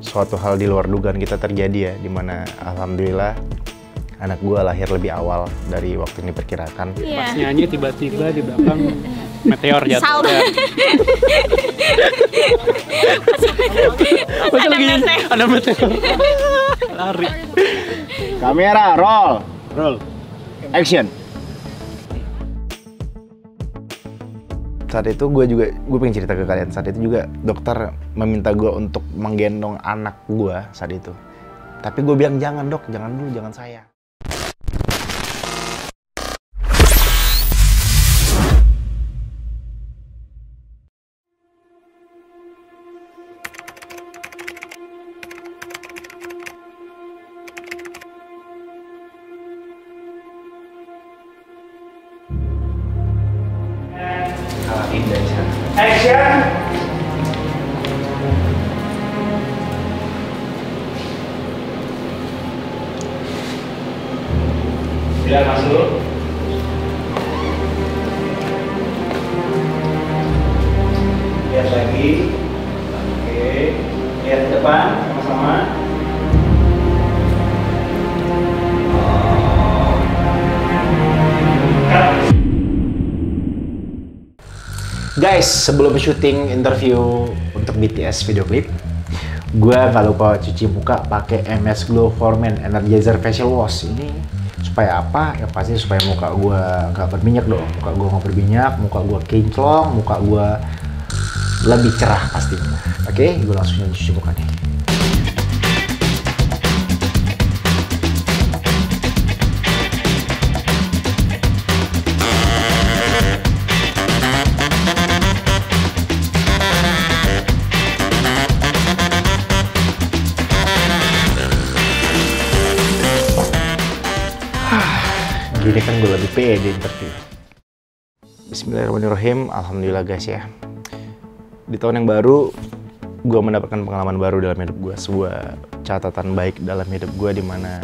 Suatu hal di luar dugaan kita terjadi ya, dimana alhamdulillah anak gue lahir lebih awal dari waktu yang diperkirakan. Pas nyanyi tiba-tiba di belakang meteor jatuh. Ada meteor. Lari. Kamera, roll, action. Saat itu gue pengen cerita ke kalian. Saat itu juga dokter meminta gue untuk menggendong anak gue saat itu. Tapi gue bilang jangan dok, jangan dulu, jangan saya. Action. Biar masuk. Lihat lagi. Oke. Lihat ke depan sama-sama. Guys, sebelum syuting interview untuk BTS video klip, gue nggak lupa cuci muka pakai MS Glow for Men Energizer Facial Wash. Ini supaya apa? Ya pasti supaya muka gue nggak berminyak dong. Muka gue nggak berminyak, muka gue kinclong, muka gue lebih cerah pastinya. Oke, gue langsung cuci muka nih. Gini kan gue lebih pede interview. Bismillahirrahmanirrahim. Alhamdulillah guys ya. Di tahun yang baru, gue mendapatkan pengalaman baru dalam hidup gue. Sebuah catatan baik dalam hidup gue, dimana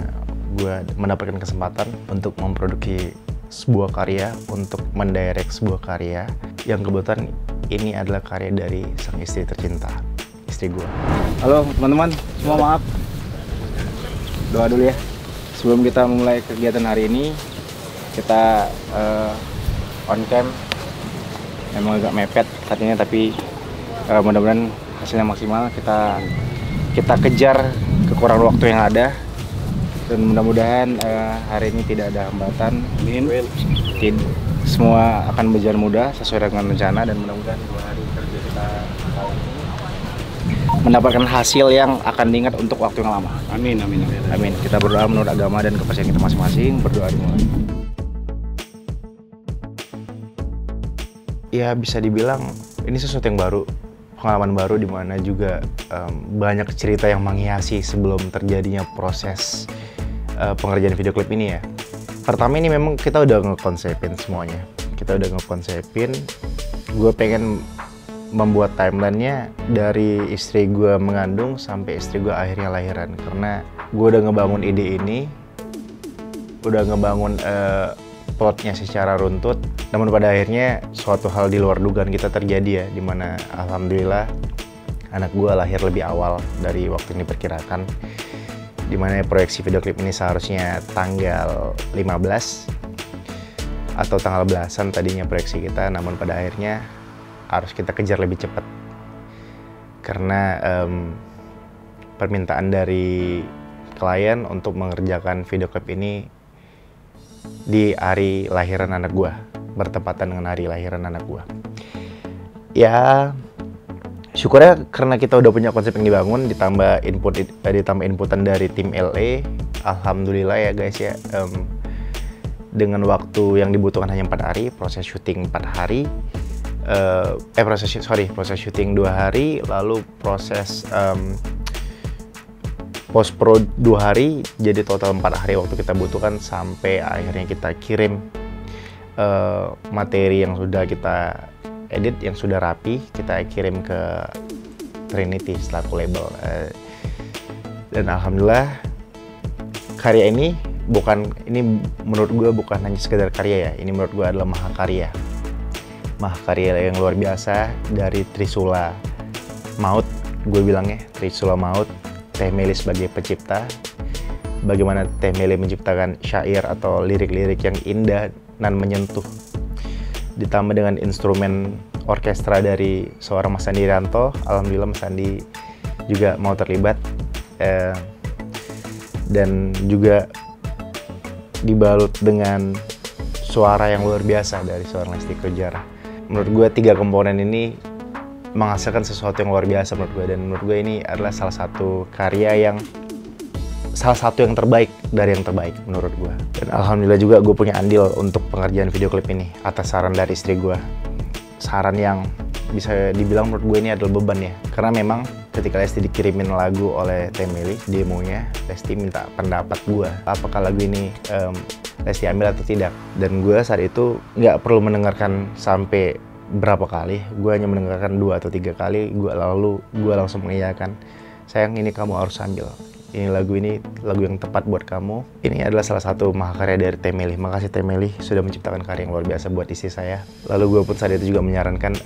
gue mendapatkan kesempatan untuk memproduksi sebuah karya, untuk mendirect sebuah karya yang kebetulan ini adalah karya dari sang istri tercinta, istri gue. Halo teman-teman, semua maaf. Doa dulu ya. Sebelum kita memulai kegiatan hari ini, kita on cam. Memang agak mepet saat ini, tapi mudah-mudahan hasilnya maksimal. Kita kejar kekurangan waktu yang ada, dan mudah-mudahan hari ini tidak ada hambatan. Semua akan berjalan mudah sesuai dengan rencana, dan mudah-mudahan 2 hari kerja kita kali ini mendapatkan hasil yang akan diingat untuk waktu yang lama. Amin, amin, amin. Amin. Kita berdoa menurut agama dan kepercayaan kita masing-masing. Berdoa dimulai. Ya bisa dibilang ini sesuatu yang baru, pengalaman baru, dimana juga banyak cerita yang menghiasi sebelum terjadinya proses pengerjaan video klip ini ya. Pertama ini memang kita udah ngekonsepin semuanya, gue pengen membuat timelinenya dari istri gue mengandung sampai istri gue akhirnya lahiran, karena gue udah ngebangun ide ini, udah ngebangun plotnya secara runtut. Namun pada akhirnya suatu hal di luar dugaan kita terjadi ya, dimana alhamdulillah anak gue lahir lebih awal dari waktu yang diperkirakan, dimana proyeksi video klip ini seharusnya tanggal 15 atau tanggal belasan tadinya proyeksi kita, namun pada akhirnya harus kita kejar lebih cepat karena permintaan dari klien untuk mengerjakan video klip ini di hari lahiran anak gue, bertepatan dengan hari lahiran anak gue. Ya syukurnya karena kita udah punya konsep yang dibangun, ditambah inputan dari tim LA, alhamdulillah ya guys ya, dengan waktu yang dibutuhkan hanya 4 hari, proses syuting 4 hari, proses syuting 2 hari, lalu proses post pro 2 hari, jadi total 4 hari waktu kita butuhkan sampai akhirnya kita kirim materi yang sudah kita edit, yang sudah rapi, kita kirim ke Trinity selaku label. Dan alhamdulillah karya ini menurut gue bukan hanya sekedar karya ya, ini menurut gue adalah mahakarya yang luar biasa dari Trisula Maut gue bilangnya Trisula Maut, Teh Meli sebagai pencipta, bagaimana Teh Meli menciptakan syair atau lirik-lirik yang indah dan menyentuh, ditambah dengan instrumen orkestra dari seorang Mas Andi Irianto. Alhamdulillah Mas Andi juga mau terlibat, dan juga dibalut dengan suara yang luar biasa dari seorang Lesti Kejora. Menurut gue 3 komponen ini menghasilkan sesuatu yang luar biasa menurut gue, dan menurut gue ini adalah salah satu yang terbaik dari yang terbaik menurut gue. Dan alhamdulillah juga gue punya andil untuk pengerjaan video klip ini atas saran dari istri gue. Saran yang bisa dibilang menurut gue ini adalah beban ya, karena memang ketika Lesti dikirimin lagu oleh Teh Meli, demonya, Lesti minta pendapat gue apakah lagu ini Lesti ambil atau tidak. Dan gue saat itu nggak perlu mendengarkan sampai berapa kali, gue hanya mendengarkan 2 atau 3 kali, gue langsung mengiyakan, sayang ini kamu harus ambil. Ini lagu yang tepat buat kamu. Ini adalah salah satu mahakarya dari Teh Meli. Makasih Teh Meli sudah menciptakan karya yang luar biasa buat istri saya. Lalu gue pun saat itu juga menyarankan,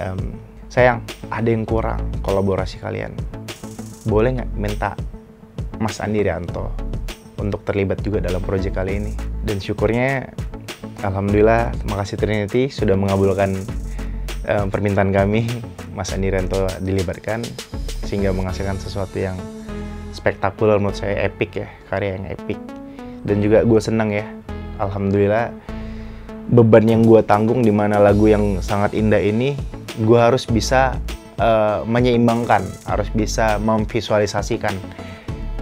sayang ada yang kurang kolaborasi kalian. Boleh nggak minta Mas Andi Irianto untuk terlibat juga dalam proyek kali ini. Dan syukurnya, alhamdulillah, makasih Trinity sudah mengabulkan permintaan kami. Mas Andi Irianto dilibatkan sehingga menghasilkan sesuatu yang spektakuler, menurut saya epic ya, karya yang epic. Dan juga gue senang ya, alhamdulillah beban yang gue tanggung di mana lagu yang sangat indah ini gue harus bisa menyeimbangkan, harus bisa memvisualisasikan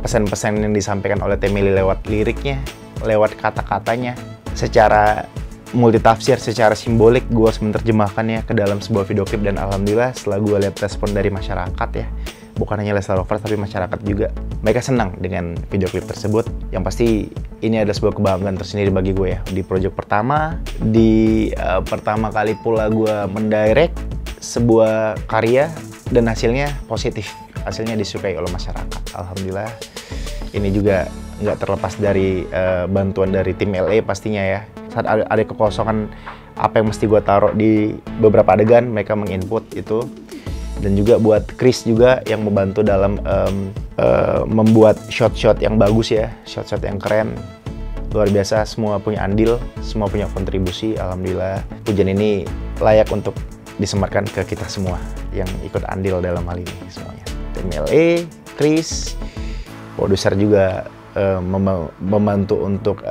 pesan-pesan yang disampaikan oleh Teh Meli lewat liriknya, lewat kata-katanya, secara multitafsir, secara simbolik gue harus menerjemahkannya ke dalam sebuah video klip. Dan alhamdulillah setelah gue lihat respon dari masyarakat ya, bukan hanya Lesti Lovers tapi masyarakat juga, mereka senang dengan video klip tersebut. Yang pasti ini adalah sebuah kebanggaan tersendiri bagi gue ya, di proyek pertama, di pertama kali pula gue mendirect sebuah karya dan hasilnya positif, hasilnya disukai oleh masyarakat. Alhamdulillah. Ini juga nggak terlepas dari bantuan dari tim LA pastinya ya. Saat ada kekosongan apa yang mesti gue taruh di beberapa adegan, mereka menginput itu. Dan juga buat Chris juga yang membantu dalam membuat shot-shot yang bagus ya, shot-shot yang keren. Luar biasa, semua punya andil, semua punya kontribusi. Alhamdulillah, pujian ini layak untuk disematkan ke kita semua yang ikut andil dalam hal ini semuanya. Tim LA, Chris, produser juga membantu untuk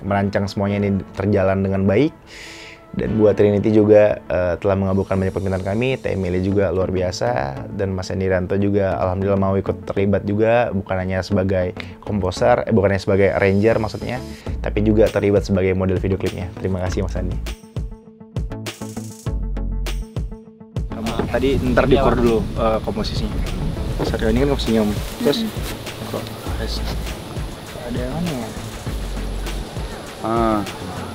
merancang semuanya ini terjalan dengan baik. Dan buat Trinity juga telah mengabulkan banyak permintaan kami. Teh Meli juga luar biasa, dan Mas Andi Irianto juga alhamdulillah mau ikut terlibat juga, bukan hanya sebagai komposer, bukan hanya sebagai arranger maksudnya, tapi juga terlibat sebagai model video klipnya. Terima kasih Mas Andi. Tadi ntar dikur dulu komposisinya. Sorry, ini kan komposisinya terus kok ada yang mana ya?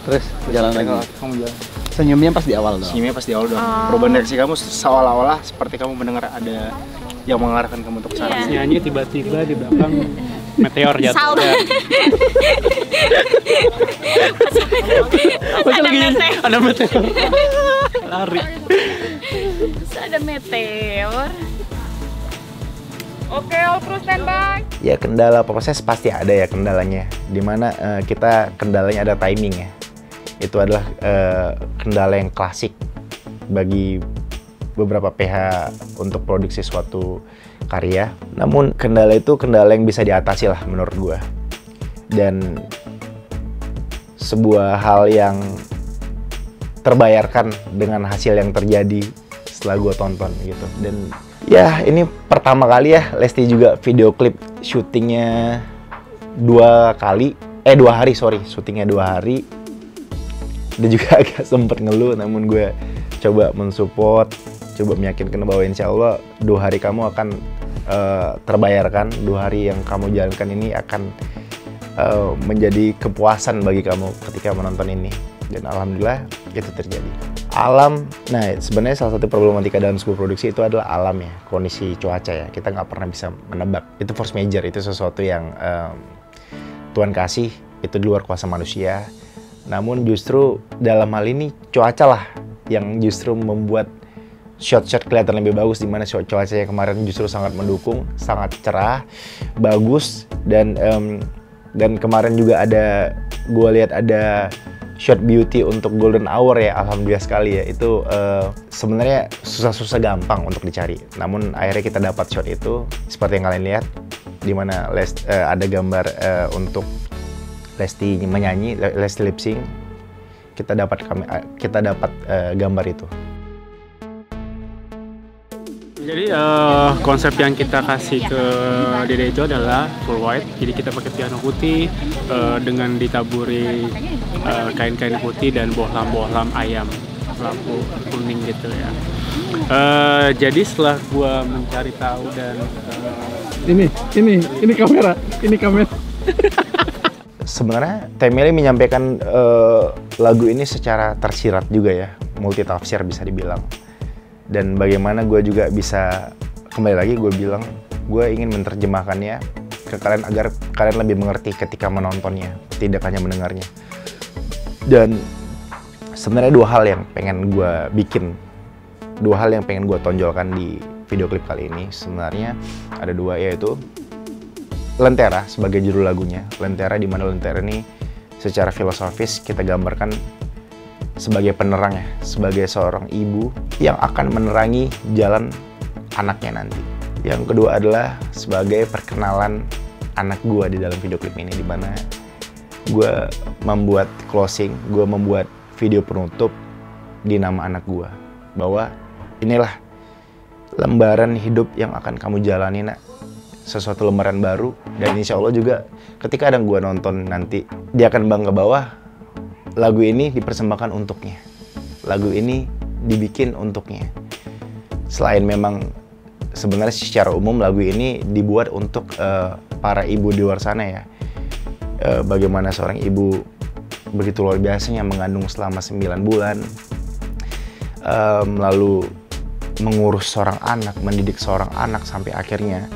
Terus jalan lagi. Kamu jalan. Senyumnya pas di awal dong. Senyumnya pas di awal dong. Perubahan reaksi kamu seolah-olah seperti kamu mendengar ada yang mengarahkan kamu untuk sana. Nyanyi tiba-tiba di belakang meteor jatuh. Ada meteor. Lari. Ada meteor. Oke, all crew standby. Ya kendala proses pasti ada ya kendalanya. Dimana kendalanya ada timing ya. Itu adalah kendala yang klasik bagi beberapa PH untuk produksi suatu karya. Namun kendala itu kendala yang bisa diatasi lah menurut gue. Dan sebuah hal yang terbayarkan dengan hasil yang terjadi setelah gue tonton gitu. Dan ya ini pertama kali ya Lesti juga video klip syutingnya 2 hari, syutingnya 2 hari. Dia juga agak sempet ngeluh, namun gue coba mensupport, coba meyakinkan bahwa insya Allah 2 hari kamu akan terbayarkan, 2 hari yang kamu jalankan ini akan menjadi kepuasan bagi kamu ketika menonton ini. Dan alhamdulillah itu terjadi. Nah sebenarnya salah satu problematika dalam sebuah produksi itu adalah alam ya, kondisi cuaca ya. Kita nggak pernah bisa menebak. Itu force major, itu sesuatu yang Tuhan kasih, itu di luar kuasa manusia. Namun justru dalam hal ini cuaca lah yang justru membuat shot-shot kelihatan lebih bagus, di mana cuacanya kemarin justru sangat mendukung, sangat cerah, bagus, dan kemarin juga ada, gue lihat ada shot beauty untuk golden hour ya, alhamdulillah sekali ya. Itu sebenarnya susah-susah gampang untuk dicari, namun akhirnya kita dapat shot itu seperti yang kalian lihat, di mana ada gambar untuk Lesti menyanyi, Lesti lip sync. Kita dapat gambar itu. Jadi konsep yang kita kasih ke Dede itu adalah full white. Jadi kita pakai piano putih dengan ditaburi kain-kain putih dan bohlam-bohlam ayam, lampu kuning gitu ya. Jadi setelah gua mencari tahu dan ini kamera. Sebenarnya Temeli menyampaikan lagu ini secara tersirat juga ya, multi tafsir bisa dibilang. Dan bagaimana gue juga bisa, kembali lagi gue bilang, gue ingin menerjemahkannya ke kalian agar kalian lebih mengerti ketika menontonnya, tidak hanya mendengarnya. Dan sebenarnya dua hal yang pengen gue bikin, dua hal yang pengen gue tonjolkan di video klip kali ini. Sebenarnya ada dua, yaitu Lentera sebagai judul lagunya. Lentera, di mana Lentera ini secara filosofis kita gambarkan sebagai penerang ya, sebagai seorang ibu yang akan menerangi jalan anaknya nanti. Yang kedua adalah sebagai perkenalan anak gue di dalam video klip ini, di mana gue membuat closing, gue membuat video penutup di nama anak gue, bahwa inilah lembaran hidup yang akan kamu jalani, nak. Sesuatu lembaran baru, dan insya Allah juga ketika ada gue nonton nanti, dia akan bangga bahwa lagu ini dipersembahkan untuknya. Lagu ini dibikin untuknya. Selain memang sebenarnya secara umum lagu ini dibuat untuk para ibu di luar sana ya. Bagaimana seorang ibu begitu luar biasanya mengandung selama 9 bulan. Lalu mengurus seorang anak, mendidik seorang anak sampai akhirnya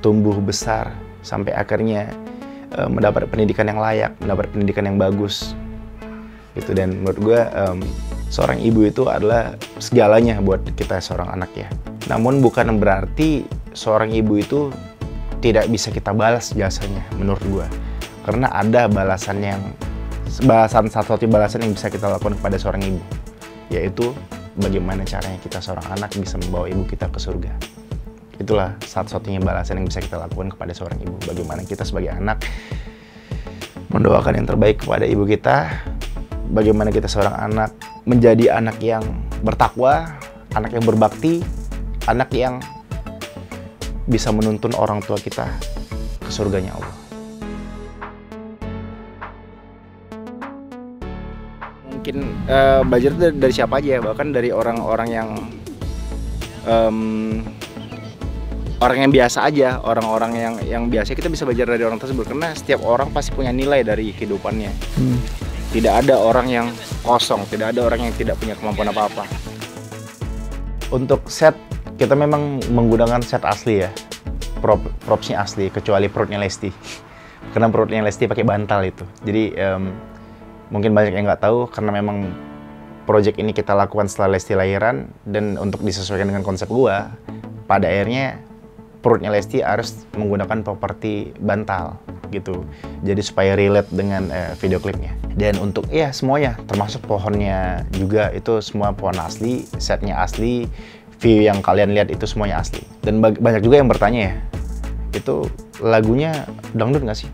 tumbuh besar, sampai akhirnya mendapat pendidikan yang layak, mendapat pendidikan yang bagus. Gitu. Dan menurut gue seorang ibu itu adalah segalanya buat kita seorang anak ya. Namun bukan berarti seorang ibu itu tidak bisa kita balas jasanya menurut gue. Karena ada balasan satu-satu balasan yang bisa kita lakukan kepada seorang ibu, yaitu bagaimana caranya kita seorang anak bisa membawa ibu kita ke surga. Itulah satu-satunya balasan yang bisa kita lakukan kepada seorang ibu. Bagaimana kita sebagai anak mendoakan yang terbaik kepada ibu kita. Bagaimana kita seorang anak menjadi anak yang bertakwa, anak yang berbakti, anak yang bisa menuntun orang tua kita ke surganya Allah. Mungkin belajar dari siapa aja ya, bahkan dari orang-orang yang orang yang biasa aja, orang-orang yang biasa, kita bisa belajar dari orang tersebut, karena setiap orang pasti punya nilai dari kehidupannya. Tidak ada orang yang kosong, tidak ada orang yang tidak punya kemampuan apa-apa. Untuk set, kita memang menggunakan set asli ya, propsnya asli, kecuali perutnya Lesti. Karena perutnya Lesti pakai bantal itu. Jadi mungkin banyak yang nggak tahu, karena memang project ini kita lakukan setelah Lesti lahiran, dan untuk disesuaikan dengan konsep gua, pada akhirnya perutnya Lesti harus menggunakan properti bantal gitu. Jadi supaya relate dengan video klipnya. Dan untuk ya semuanya, termasuk pohonnya juga, itu semua pohon asli, setnya asli, view yang kalian lihat itu semuanya asli. Dan banyak juga yang bertanya ya, itu lagunya dangdut nggak sih?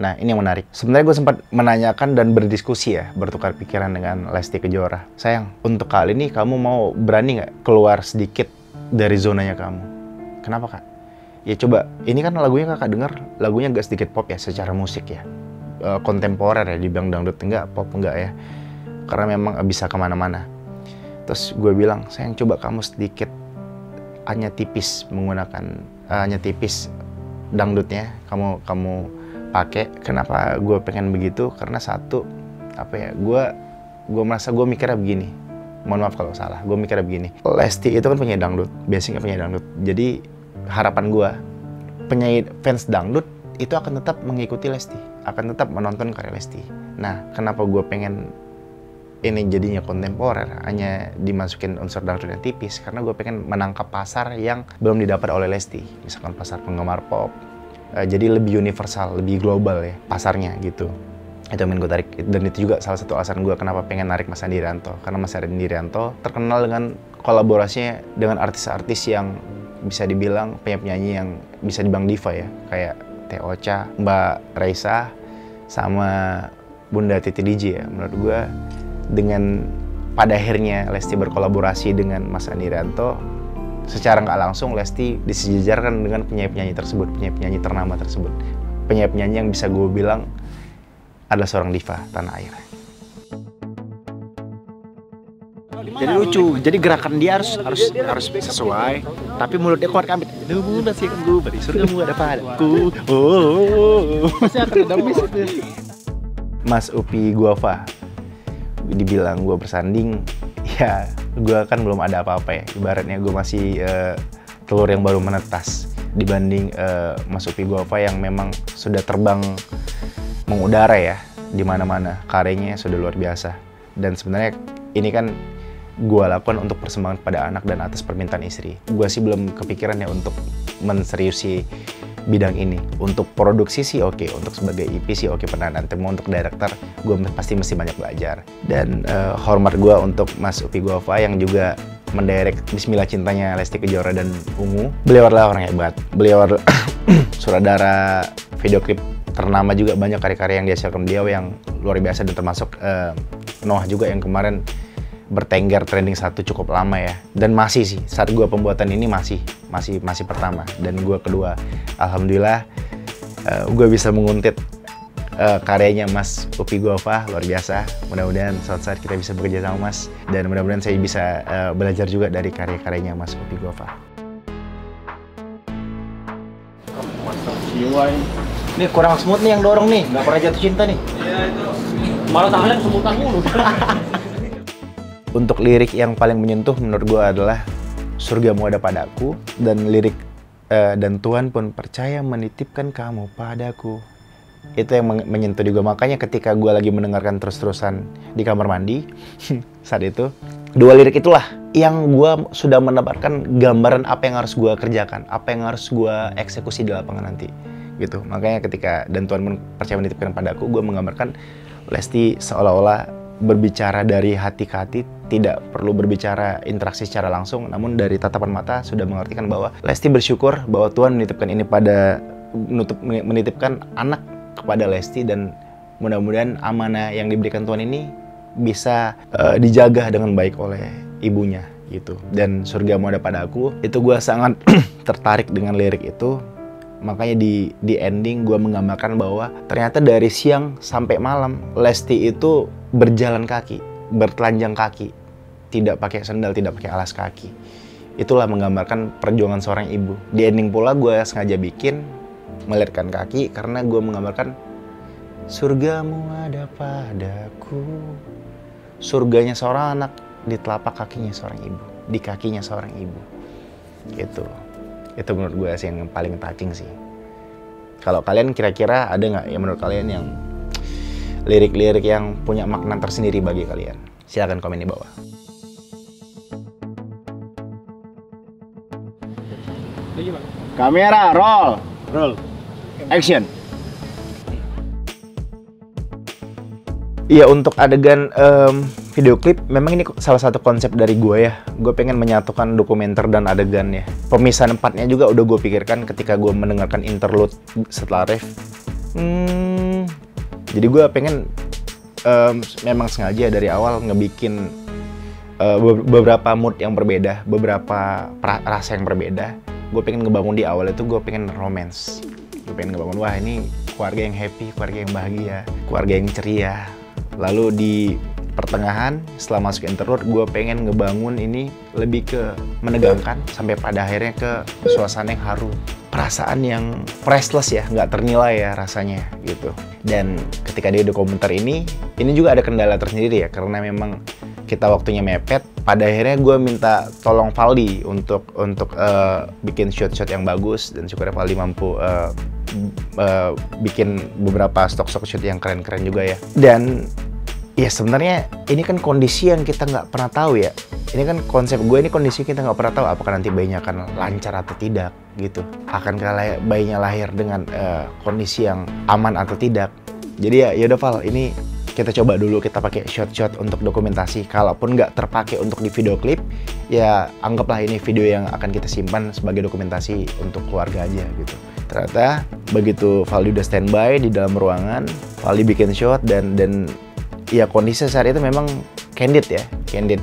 Nah, ini yang menarik. Sebenarnya gue sempat menanyakan dan berdiskusi ya, bertukar pikiran dengan Lesti Kejora. Sayang, untuk kali ini kamu mau berani nggak keluar sedikit dari zonanya kamu? Kenapa, Kak? Ya coba, ini kan lagunya kakak dengar, lagunya agak sedikit pop ya secara musik ya. Kontemporer ya, dibilang dangdut enggak, pop enggak ya. Karena memang bisa kemana-mana. Terus gue bilang, sayang coba kamu sedikit, hanya tipis menggunakan, hanya tipis dangdutnya, kamu pakai. Kenapa gue pengen begitu? Karena satu, apa ya, gue merasa gue mikirnya begini. Mohon maaf kalau salah, gue mikirnya begini. Lesti itu kan penyanyi dangdut, biasanya penyanyi dangdut. Jadi harapan gue, penyanyi fans dangdut itu akan tetap mengikuti Lesti, akan tetap menonton karya Lesti. Nah, kenapa gue pengen ini jadinya kontemporer, hanya dimasukin unsur dangdut yang tipis karena gue pengen menangkap pasar yang belum didapat oleh Lesti. Misalkan pasar penggemar pop, jadi lebih universal, lebih global ya pasarnya gitu. Itu yang gue tarik, dan itu juga salah satu alasan gue kenapa pengen narik Mas Andi Irianto. Karena Mas Andi Irianto terkenal dengan kolaborasinya dengan artis-artis yang bisa dibilang penyanyi yang bisa dibilang diva ya, kayak Teh Ocha, Mbak Raisa, sama Bunda Titi DJ ya. Menurut gue dengan pada akhirnya Lesti berkolaborasi dengan Mas Andi Irianto, secara nggak langsung Lesti disejajarkan dengan penyanyi-penyanyi tersebut, penyanyi-penyanyi ternama tersebut, penyanyi-penyanyi yang bisa gue bilang adalah seorang diva tanah air. Jadi lucu, jadi gerakan dia harus sesuai, tapi mulutnya keluar kambit. Nunggu nasi kan gue beri surgamu ada padaku. Masih akan ada miss. Mas Upi Guava, dibilang gue bersanding, ya gue kan belum ada apa-apa ya. Ibaratnya gue masih telur yang baru menetas dibanding Mas Upi Guava yang memang sudah terbang mengudara ya di mana-mana. Karyanya sudah luar biasa. Dan sebenarnya ini kan gue lakukan untuk persembahan pada anak dan atas permintaan istri. Gue sih belum kepikiran ya untuk menseriusi bidang ini. Untuk produksi sih oke, untuk sebagai EP sih oke penanganan. Tapi untuk director, gue pasti mesti banyak belajar. Dan hormat gue untuk Mas Upi Guava yang juga mendirect Bismillah Cintanya Lesti Kejora dan Ungu. Beliau adalah orang hebat. Beliau adalah sutradara video klip ternama juga, banyak karya-karya yang dihasilkan beliau yang luar biasa, dan termasuk Noah juga yang kemarin bertengger trending 1 cukup lama ya, dan masih sih saat gue pembuatan ini masih pertama dan gue kedua. Alhamdulillah gue bisa menguntit karyanya Mas Upi Guava, luar biasa. Mudah-mudahan suatu saat kita bisa bekerja sama Mas, dan mudah-mudahan saya bisa belajar juga dari karya-karyanya Mas Upi Guava. Nih kurang smooth nih yang dorong nih, nggak pernah jatuh cinta nih. Iya itu. Malah tangannya kesemutan mulu. Untuk lirik yang paling menyentuh menurut gue adalah Surgamu Ada Padaku, dan lirik dan Tuhan pun percaya menitipkan kamu padaku. Itu yang menyentuh juga. Makanya ketika gue lagi mendengarkan terus-terusan di kamar mandi saat itu, dua lirik itulah yang gue sudah mendapatkan gambaran apa yang harus gue kerjakan, apa yang harus gue eksekusi di lapangan nanti gitu. Makanya ketika dan Tuhan pun percaya menitipkan padaku, gue menggambarkan Lesti seolah-olah berbicara dari hati ke hati, tidak perlu berbicara interaksi secara langsung, namun dari tatapan mata sudah mengartikan bahwa Lesti bersyukur bahwa Tuhan menitipkan anak kepada Lesti, dan mudah-mudahan amanah yang diberikan Tuhan ini bisa dijaga dengan baik oleh ibunya gitu. Dan Surgamu Ada Padaku itu gue sangat tertarik dengan lirik itu. Makanya di ending gue menggambarkan bahwa ternyata dari siang sampai malam Lesti itu berjalan kaki, bertelanjang kaki, tidak pakai sandal, tidak pakai alas kaki. Itulah menggambarkan perjuangan seorang ibu. Di ending pula gue sengaja bikin melirikkan kaki karena gue menggambarkan surgamu ada padaku. Surganya seorang anak di telapak kakinya seorang ibu, di kakinya seorang ibu. Itu menurut gue sih yang paling touching sih. Kalau kalian kira-kira ada nggak ya menurut kalian yang lirik-lirik yang punya makna tersendiri bagi kalian? Silahkan komen di bawah. Kamera roll, action. Iya, untuk adegan video klip memang ini salah satu konsep dari gue ya. Gue pengen menyatukan dokumenter dan adegan ya. Pemisahan partnya juga udah gue pikirkan ketika gue mendengarkan interlude setelah ref. Jadi gue pengen memang sengaja dari awal ngebikin beberapa mood yang berbeda, beberapa rasa yang berbeda. Gue pengen ngebangun di awal itu, gue pengen romance. Gue pengen ngebangun, wah ini keluarga yang happy, keluarga yang bahagia, keluarga yang ceria. Lalu di pertengahan setelah masuk interlude, gue pengen ngebangun ini lebih ke menegangkan sampai pada akhirnya ke suasana yang haru, perasaan yang priceless ya, nggak ternilai ya rasanya gitu. Dan ketika di dokumenter ini juga ada kendala tersendiri ya, karena memang kita waktunya mepet. Pada akhirnya gue minta tolong Valdi untuk bikin shot-shot yang bagus, dan syukurnya Valdi mampu bikin beberapa stok-stok shoot yang keren-keren juga ya. Dan Ya sebenarnya ini kan kondisi yang kita nggak pernah tahu ya. Ini kan konsep gue, ini kondisi kita nggak pernah tahu apakah nanti bayinya akan lancar atau tidak gitu. Akankah bayinya lahir dengan kondisi yang aman atau tidak. Jadi ya yaudah Val, ini kita coba dulu, kita pakai shot-shot untuk dokumentasi. Kalaupun nggak terpakai untuk di video klip, ya anggaplah ini video yang akan kita simpan sebagai dokumentasi untuk keluarga aja gitu. Ternyata begitu Valdi udah standby di dalam ruangan, Valdi bikin shot dan ya kondisi saat itu memang candid ya, candid,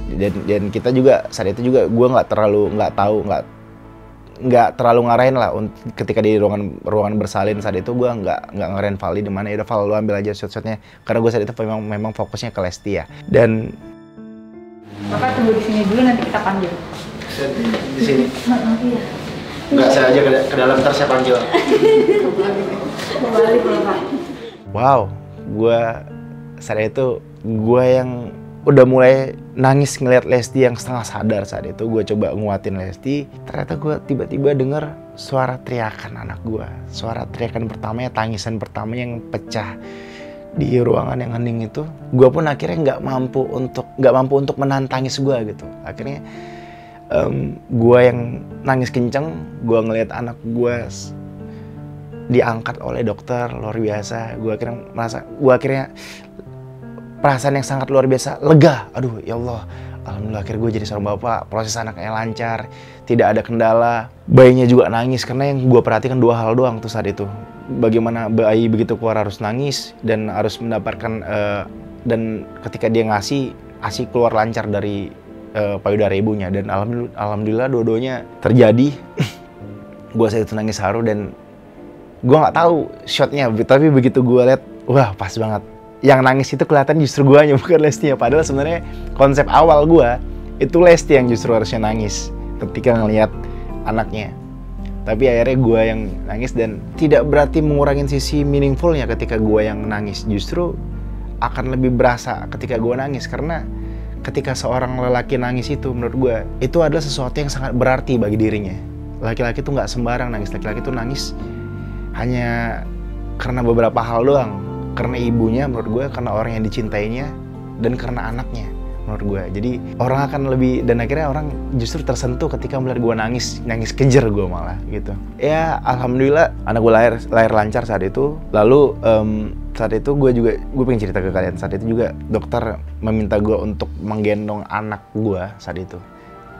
dan kita juga saat itu juga gue nggak terlalu ngarahin lah ketika di ruangan bersalin saat itu. Gue nggak ngarahin Valdi di mana, ya udah Val, lu ambil aja shot-shotnya, karena gue saat itu memang fokusnya ke Lesti ya. Dan Bapak tunggu di sini dulu, nanti kita panggil. di sini Iya. nggak, saya aja ke dalam, ntar saya panggil. Balik Bapak. Wow, gue saat itu gue yang udah mulai nangis ngeliat Lesti yang setengah sadar. Saat itu gue coba nguatin Lesti, ternyata gue tiba-tiba denger suara teriakan anak gue. Suara teriakan pertamanya, tangisan pertama yang pecah di ruangan yang hening itu. Gue pun akhirnya nggak mampu untuk menahan tangis gue gitu. Akhirnya gue yang nangis kenceng, gue ngeliat anak gue diangkat oleh dokter, luar biasa. Gue akhirnya perasaan yang sangat luar biasa, lega. Aduh ya Allah, alhamdulillah akhirnya gue jadi seorang bapak. Proses anaknya lancar, tidak ada kendala. Bayinya juga nangis, karena yang gue perhatikan dua hal doang tuh saat itu. Bagaimana bayi begitu keluar harus nangis dan harus mendapatkan dan ketika dia ngasih, ASI keluar lancar dari payudara ibunya. Dan alhamdulillah dua-duanya terjadi. Gue saat itu nangis haru dan gue nggak tahu shotnya, tapi begitu gue lihat, wah pas banget. Yang nangis itu kelihatan justru guanya, bukan Lestinya. Padahal sebenarnya konsep awal gue itu Lesti yang justru harusnya nangis ketika ngelihat anaknya. Tapi akhirnya gue yang nangis, dan tidak berarti mengurangi sisi meaningfulnya ketika gue yang nangis. Justru akan lebih berasa ketika gue nangis, karena ketika seorang lelaki nangis itu menurut gue itu adalah sesuatu yang sangat berarti bagi dirinya. Laki-laki tuh nggak sembarang nangis. Laki-laki tuh nangis hanya karena beberapa hal doang. Karena ibunya menurut gue, karena orang yang dicintainya, dan karena anaknya menurut gue. Jadi orang akan lebih, dan akhirnya orang justru tersentuh ketika melihat gue nangis kejer gue malah gitu. Ya alhamdulillah anak gue lahir lancar saat itu. Lalu saat itu gue pengen cerita ke kalian. Saat itu juga dokter meminta gue untuk menggendong anak gue saat itu.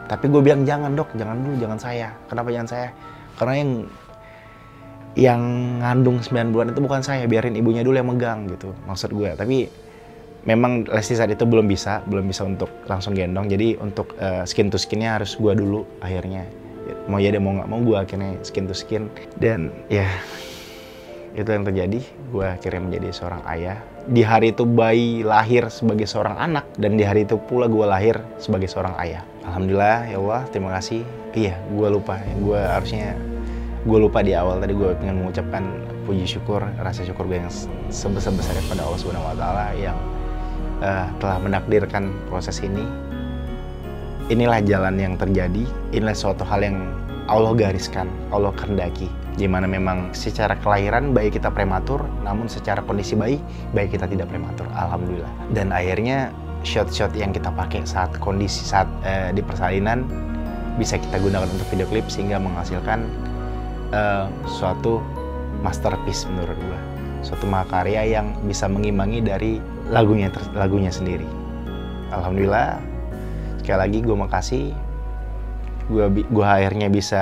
Tapi gue bilang jangan dok, jangan dulu, jangan saya. Kenapa jangan saya? Karena yang ngandung 9 bulan itu bukan saya, biarin ibunya dulu yang megang gitu maksud gue. Tapi memang Lesti saat itu belum bisa untuk langsung gendong, jadi untuk skin to skinnya harus gue dulu akhirnya. Mau ya mau nggak mau gue akhirnya skin to skin, dan ya itu yang terjadi. Gue akhirnya menjadi seorang ayah. Di hari itu bayi lahir sebagai seorang anak, dan di hari itu pula gue lahir sebagai seorang ayah. Alhamdulillah ya Allah, terima kasih. Iya, gue lupa di awal tadi gue pengen mengucapkan puji syukur, rasa syukur gue yang sebesar-besarnya pada Allah Subhanahu wa Ta'ala yang telah menakdirkan proses ini. Inilah jalan yang terjadi, inilah suatu hal yang Allah gariskan, Allah kehendaki. Dimana memang secara kelahiran bayi kita prematur, namun secara kondisi bayi kita tidak prematur, alhamdulillah. Dan akhirnya shot-shot yang kita pakai saat di persalinan bisa kita gunakan untuk video klip, sehingga menghasilkan suatu masterpiece menurut gue, suatu mahakarya yang bisa mengimbangi dari lagunya sendiri. Alhamdulillah, sekali lagi gue makasih. Gue akhirnya bisa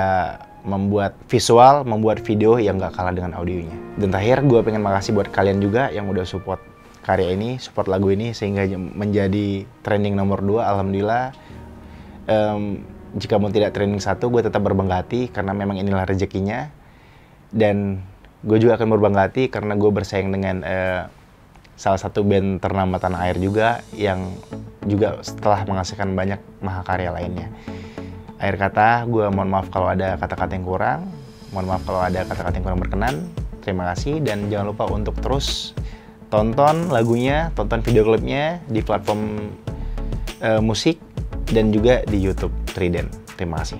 membuat visual, membuat video yang gak kalah dengan audionya. Dan terakhir gue pengen makasih buat kalian juga yang udah support karya ini, support lagu ini sehingga menjadi trending nomor 2. Alhamdulillah. Jika mau tidak trending 1, gue tetap berbangga hati karena memang inilah rezekinya. Dan gue juga akan berbangga hati karena gue bersaing dengan salah satu band ternama tanah air juga, yang juga setelah menghasilkan banyak mahakarya lainnya. Akhir kata, gue mohon maaf kalau ada kata-kata yang kurang, mohon maaf kalau ada kata-kata yang kurang berkenan. Terima kasih, dan jangan lupa untuk terus tonton lagunya, tonton video klipnya di platform musik dan juga di YouTube Trident. Terima kasih.